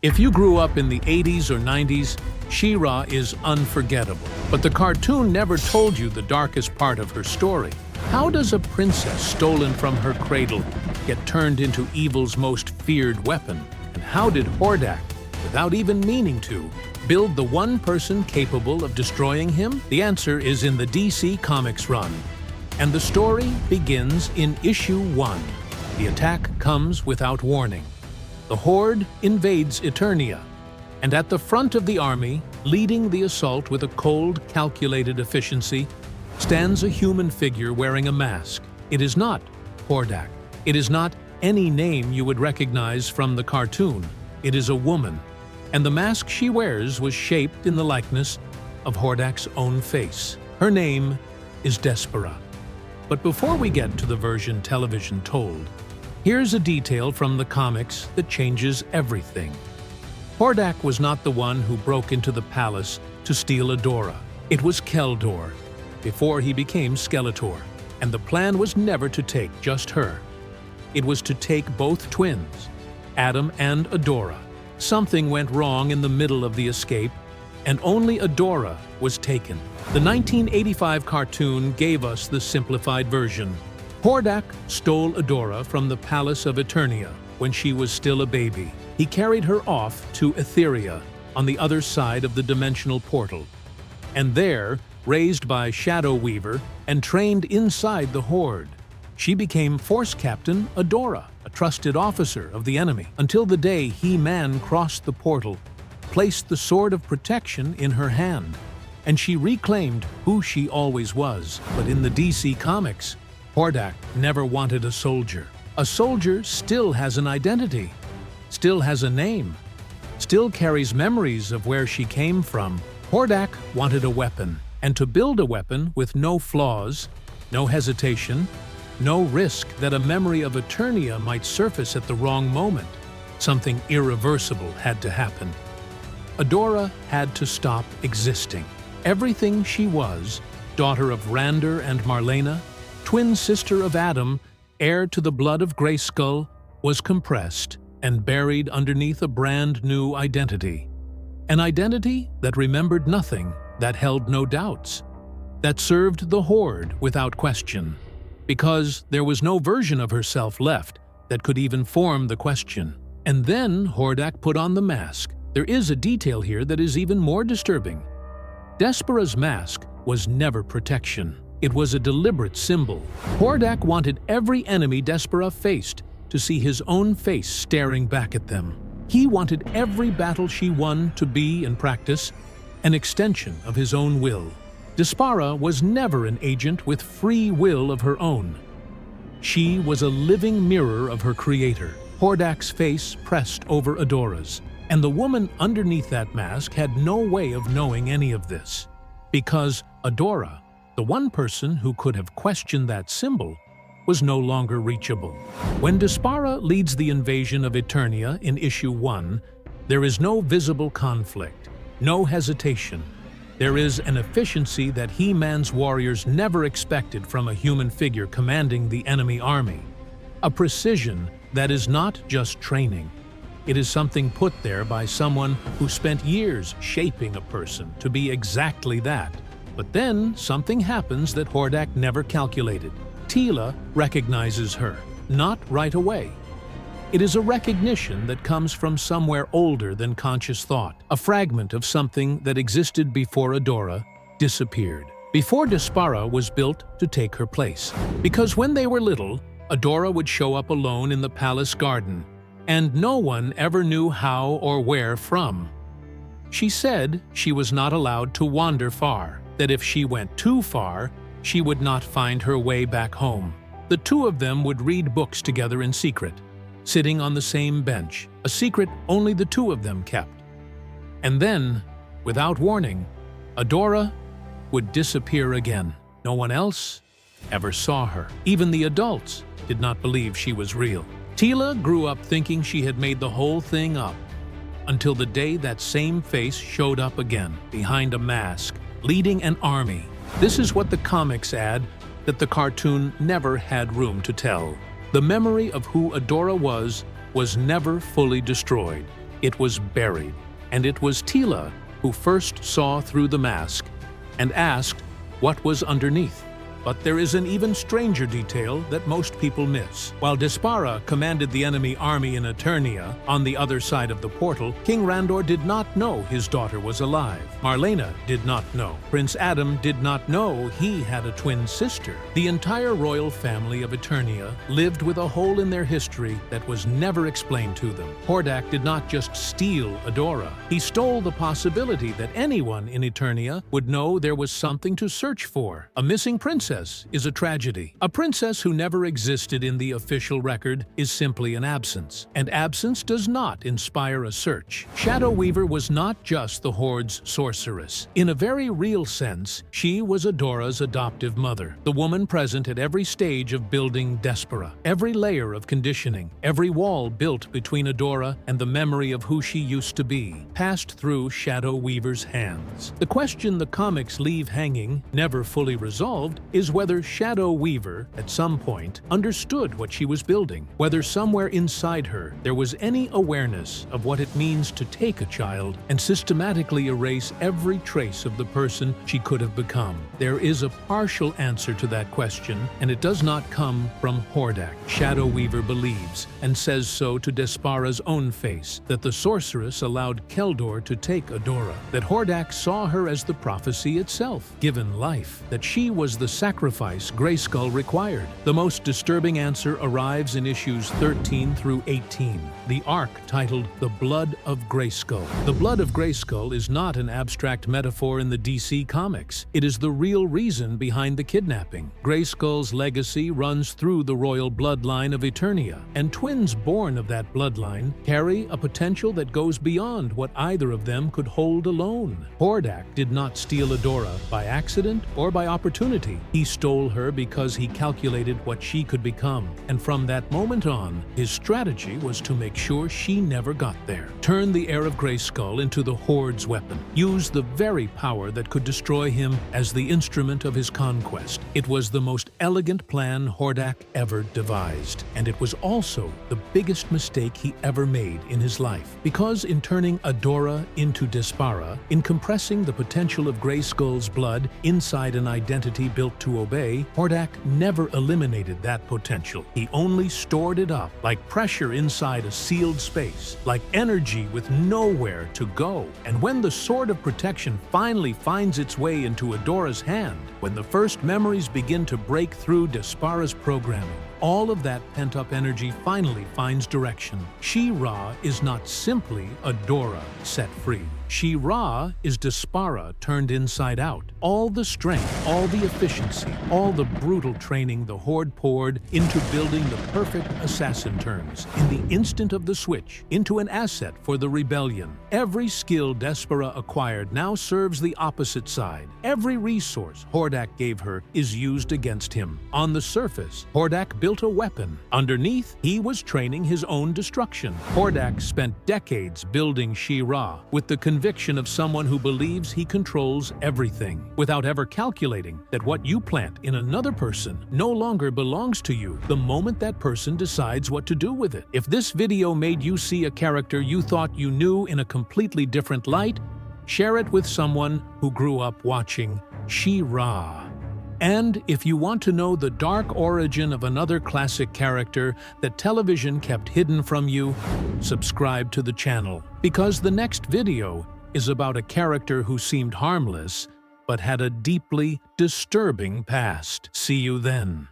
If you grew up in the 80s or 90s, She-Ra is unforgettable. But the cartoon never told you the darkest part of her story. How does a princess stolen from her cradle get turned into evil's most feared weapon? And how did Hordak, without even meaning to, build the one person capable of destroying him? The answer is in the DC Comics run. And the story begins in issue 1. The attack comes without warning. The Horde invades Eternia, and at the front of the army, leading the assault with a cold, calculated efficiency, stands a human figure wearing a mask. It is not Hordak. It is not any name you would recognize from the cartoon. It is a woman, and the mask she wears was shaped in the likeness of Hordak's own face. Her name is Despara. But before we get to the version television told, here's a detail from the comics that changes everything. Hordak was not the one who broke into the palace to steal Adora. It was Keldor, before he became Skeletor, and the plan was never to take just her. It was to take both twins, Adam and Adora. Something went wrong in the middle of the escape, and only Adora was taken. The 1985 cartoon gave us the simplified version. Hordak stole Adora from the palace of Eternia when she was still a baby. He carried her off to Etheria, on the other side of the dimensional portal, and there, raised by Shadow Weaver and trained inside the Horde, she became Force Captain Adora, a trusted officer of the enemy, until the day He-Man crossed the portal, placed the Sword of Protection in her hand, and she reclaimed who she always was. But in the DC Comics, Hordak never wanted a soldier. A soldier still has an identity, still has a name, still carries memories of where she came from. Hordak wanted a weapon, and to build a weapon with no flaws, no hesitation, no risk that a memory of Eternia might surface at the wrong moment. Something irreversible had to happen. Adora had to stop existing. Everything she was, daughter of Rander and Marlena, twin sister of Adam, heir to the blood of Grayskull, was compressed and buried underneath a brand new identity. An identity that remembered nothing, that held no doubts, that served the Horde without question, because there was no version of herself left that could even form the question. And then Hordak put on the mask. There is a detail here that is even more disturbing. Despara's mask was never protection. It was a deliberate symbol. Hordak wanted every enemy Despara faced to see his own face staring back at them. He wanted every battle she won to be, in practice, an extension of his own will. Despara was never an agent with free will of her own. She was a living mirror of her creator. Hordak's face pressed over Adora's, and the woman underneath that mask had no way of knowing any of this, because Adora, the one person who could have questioned that symbol, was no longer reachable. When Despara leads the invasion of Eternia in issue 1, there is no visible conflict, no hesitation. There is an efficiency that He-Man's warriors never expected from a human figure commanding the enemy army. A precision that is not just training. It is something put there by someone who spent years shaping a person to be exactly that. But then something happens that Hordak never calculated. Teela recognizes her, not right away. It is a recognition that comes from somewhere older than conscious thought, a fragment of something that existed before Adora disappeared, before Despara was built to take her place. Because when they were little, Adora would show up alone in the palace garden, and no one ever knew how or where from. She said she was not allowed to wander far, that if she went too far, she would not find her way back home. The two of them would read books together in secret, sitting on the same bench, a secret only the two of them kept. And then, without warning, Adora would disappear again. No one else ever saw her. Even the adults did not believe she was real. Teela grew up thinking she had made the whole thing up, until the day that same face showed up again, behind a mask, leading an army. This is what the comics add that the cartoon never had room to tell. The memory of who Adora was never fully destroyed. It was buried, and it was Tila who first saw through the mask and asked what was underneath. But there is an even stranger detail that most people miss. While Despara commanded the enemy army in Eternia, on the other side of the portal, King Randor did not know his daughter was alive. Marlena did not know. Prince Adam did not know he had a twin sister. The entire royal family of Eternia lived with a hole in their history that was never explained to them. Hordak did not just steal Adora. He stole the possibility that anyone in Eternia would know there was something to search for. A missing princess is a tragedy. A princess who never existed in the official record is simply an absence, and absence does not inspire a search. Shadow Weaver was not just the Horde's sorceress. In a very real sense, she was Adora's adoptive mother, the woman present at every stage of building Despara, every layer of conditioning, every wall built between Adora and the memory of who she used to be, passed through Shadow Weaver's hands. The question the comics leave hanging, never fully resolved, is whether Shadow Weaver, at some point, understood what she was building, whether somewhere inside her there was any awareness of what it means to take a child and systematically erase every trace of the person she could have become. There is a partial answer to that question, and it does not come from Hordak. Shadow Weaver believes, and says so to Despara's own face, that the sorceress allowed Keldor to take Adora, that Hordak saw her as the prophecy itself, given life, that she was the sacrifice Grayskull required. The most disturbing answer arrives in issues 13 through 18, the arc titled The Blood of Grayskull. The blood of Grayskull is not an abstract metaphor in the DC comics. It is the real reason behind the kidnapping. Grayskull's legacy runs through the royal bloodline of Eternia, and twins born of that bloodline carry a potential that goes beyond what either of them could hold alone. Hordak did not steal Adora by accident or by opportunity. He stole her because he calculated what she could become, and from that moment on, his strategy was to make sure she never got there. Turn the heir of Grayskull into the Horde's weapon. Use the very power that could destroy him as the instrument of his conquest. It was the most elegant plan Hordak ever devised, and it was also the biggest mistake he ever made in his life. Because in turning Adora into Despara, in compressing the potential of Grayskull's blood inside an identity built to obey, Hordak never eliminated that potential. He only stored it up, like pressure inside a sealed space, like energy with nowhere to go. And when the sword of protection finally finds its way into Adora's hand, when the first memories begin to break through Despara's programming, all of that pent-up energy finally finds direction. She-Ra is not simply Adora set free. She-Ra is Despara turned inside out. All the strength, all the efficiency, all the brutal training the Horde poured into building the perfect assassin turns, in the instant of the switch, into an asset for the rebellion. Every skill Despara acquired now serves the opposite side. Every resource Hordak gave her is used against him. On the surface, Hordak built a weapon. Underneath, he was training his own destruction. Hordak spent decades building She-Ra with the conviction of someone who believes he controls everything, without ever calculating that what you plant in another person no longer belongs to you the moment that person decides what to do with it. If this video made you see a character you thought you knew in a completely different light, share it with someone who grew up watching She-Ra. And if you want to know the dark origin of another classic character that television kept hidden from you, subscribe to the channel, because the next video is about a character who seemed harmless but had a deeply disturbing past. See you then.